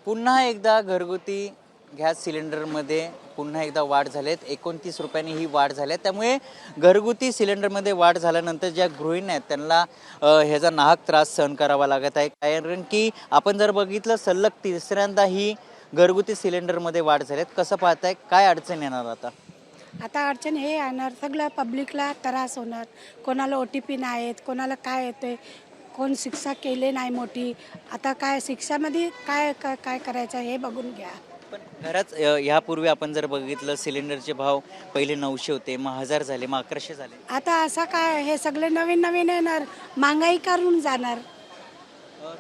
पुन्हा एकदा घरगुती गॅस सिलेंडरमध्ये पुन्हा एकदा वाढ झालेत. 29 रुपयांनी ही वाढ झाली आहे. त्यामुळे घरगुती सिलेंडरमध्ये वाढ झाल्यानंतर ज्या गृहिणी आहेत त्यांना ह्याचा नाहक त्रास सहन करावा लागत आहे. कारण की आपण जर बघितलं सलग तिसऱ्यांदा ही घरगुती सिलेंडरमध्ये वाढ झाली आहे. कसं पाहताय, काय अडचण येणार आता? आता अडचण हे येणार, सगळं पब्लिकला त्रास होणार. कोणाला OTP नाही आहेत, कोणाला काय येते, कोण शिक्षा केली नाही मोठी. आता काय शिक्षामध्ये काय काय काय करायचं हे बघून घ्या. पण घरात ह्यापूर्वी आपण जर बघितलं सिलेंडरचे भाव पहिले 900 होते, मग 1000 झाले, मग 1100 झाले. आता असं काय, हे सगळे नवीन नवीन येणार, महागाई करून जाणार.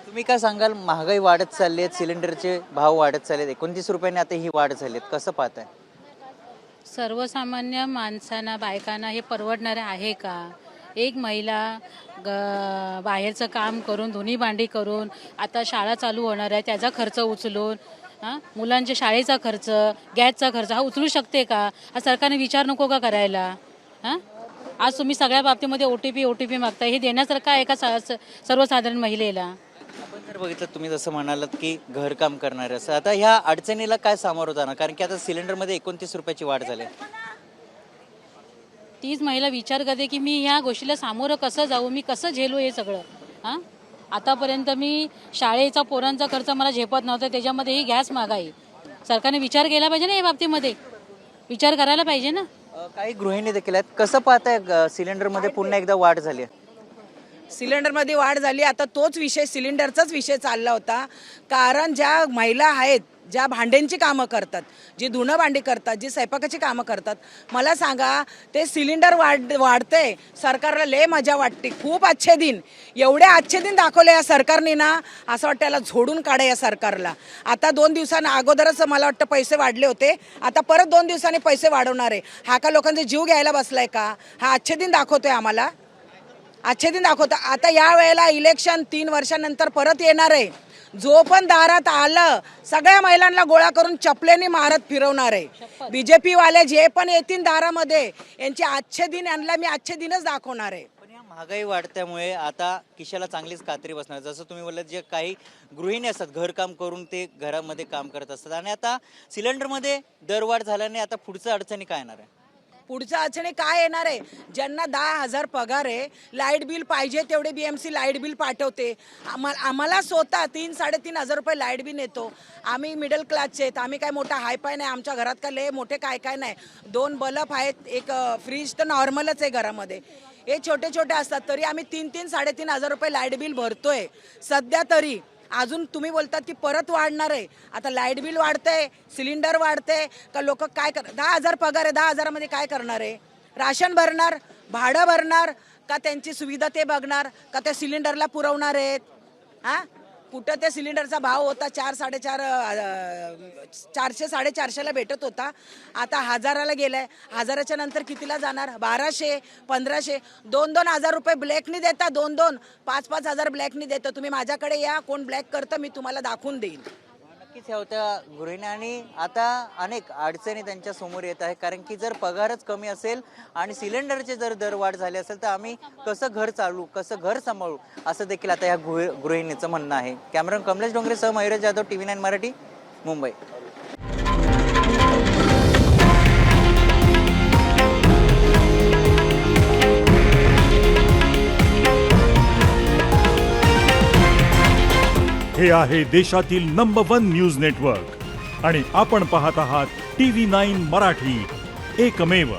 तुम्ही काय सांगाल, महागाई वाढत चालली आहे, सिलेंडरचे भाव वाढत चालले आहेत, 29 रुपयांनी आता ही वाढ झाली आहे, कसं पाहताय? सर्वसामान्य माणसांना, बायकांना हे परवडणारे आहे का? एक महिला बाहेरचं काम करून, धुणी भांडी करून, आता शाळा चालू होणार आहे त्याचा खर्च उचलून, मुलांच्या शाळेचा खर्च, गॅसचा खर्च हा उचलू शकते का? हा सरकारने विचार नको का करायला? आज तुम्ही सगळ्या बाबतीमध्ये OTP मागताय, हे देण्यासारखं आहे का सर्वसाधारण महिलेला? आपण जर बघितलं, तुम्ही जसं म्हणालात की घरकाम करणारे असं, आता ह्या अडचणीला काय सामोरं जाणार? कारण की आता सिलेंडरमध्ये 29 रुपयाची वाढ झाली. तीच महिला विचार करते की मी ह्या गोष्टीला सामोरं कसं जाऊ, मी कसं झेलू हे सगळं. आतापर्यंत मी शाळेचा पोरांचा खर्च मला झेपत नव्हता, त्याच्यामध्ये ही गॅस महागाई. सरकारने विचार केला पाहिजे ना, या बाबतीमध्ये विचार करायला पाहिजे ना. काही गृहिणी देखील आहेत. कसं पाहताय सिलेंडरमध्ये पुन्हा एकदा वाढ झाली आहे? सिलेंडरमध्ये वाढ झाली. आता तोच विषय, सिलेंडरचाच विषय चालला होता. कारण ज्या महिला आहेत, ज्या भांड्यांची कामं करतात, जी धुणं भांडी करतात, जी स्वयंपाकाची कामं करतात, मला सांगा ते सिलेंडर वाढते, सरकारला लय मजा वाटते. खूप अच्छे दिन, एवढे अच्छे दिन दाखवले या सरकारने ना, असं वाटतं याला झोडून काढा या सरकारला. आता 2 दिवसांना अगोदरच मला वाटतं पैसे वाढले होते, आता परत 2 दिवसांनी पैसे वाढवणार आहे. हा का लोकांचे जीव घ्यायला बसलाय का? हा अच्छे दिन दाखवतोय आम्हाला, अच्छे दिन दाखवतो. आता या वेळेला इलेक्शन 3 वर्षानंतर परत येणार आहे. जो पण दारात आलं सगळ्या महिलांना गोळा करून चपलेने मारत फिरवणार आहे. BJP वाले जे पण येतील दारामध्ये, यांचे अच्छे दिन, यांना मी अच्छे दिनच दाखवणार आहे. पण या महागाई वाढत्यामुळे आता खिशाला चांगलीच कात्री बसणार. जसं तुम्ही बोललात, जे काही गृहिणी असतात घरकाम करून ते घरामध्ये काम करत असतात, आणि आता सिलेंडरमध्ये दरवाढ झाल्याने आता पुढच्या अडचणी काय येणार आहे? पुढच्या अडचणी काय येणार आहे? ज्यांना 10,000 पगार आहे, लाईट बिल पाहिजे तेवढे BMC लाईट बिल पाठवते. आम्हाला स्वतः 3-3.5 रुपये लाईट बिल येतो. आम्ही मिडल क्लासचे आहेत, आम्ही काय मोठा हायफाय नाही, आमच्या घरात काय लय मोठे काय नाही. 2 बल्ब आहेत, एक फ्रीज तर नॉर्मलच आहे घरामध्ये. हे छोटे छोटे असतात, तरी आम्ही 3-3-3.5 रुपये लाईट बिल भरतोय सध्या तरी. अजून तुम्ही बोलतात की परत वाढणार आहे. आता लाईट बिल वाढतंय, सिलेंडर वाढते का? लोक काय 10,000 पगार आहे, 10,000मध्ये काय करणार आहे? राशन भरणार, भाडं भरणार का? त्यांची सुविधा ते बघणार का? त्या सिलेंडरला पुरवणार आहेत? कुठं त्या सिलेंडरचा भाव होता 400-450ला भेटत होता, आता 1000ला गेलाय. 1000च्या नंतर कितीला जाणार? 1200-1500. 2,000 रुपये ब्लॅकनी देता, 2,000-5,000 ब्लॅकनी देतो. तुम्ही माझ्याकडे या, कोण ब्लॅक करतं मी तुम्हाला दाखवून देईन. नक्कीच ह्या होत्या गृहिणी. आणि आता अनेक अडचणी त्यांच्या समोर येत आहे, कारण की जर पगारच कमी असेल आणि सिलेंडरचे जर दरवाढ झाले असेल तर आम्ही कसं घर चालू, कसं घर सांभाळू, असं देखील आता या गृहिणीचं म्हणणं आहे. कॅमेरामन कमलेश डोंगरेसह मयुरेश जाधव, TV9 मराठी, मुंबई. हे आहे देशातील नंबर 1 न्यूज नेटवर्क आणि आपण पाहत आहात TV9 मराठी, एकमेव.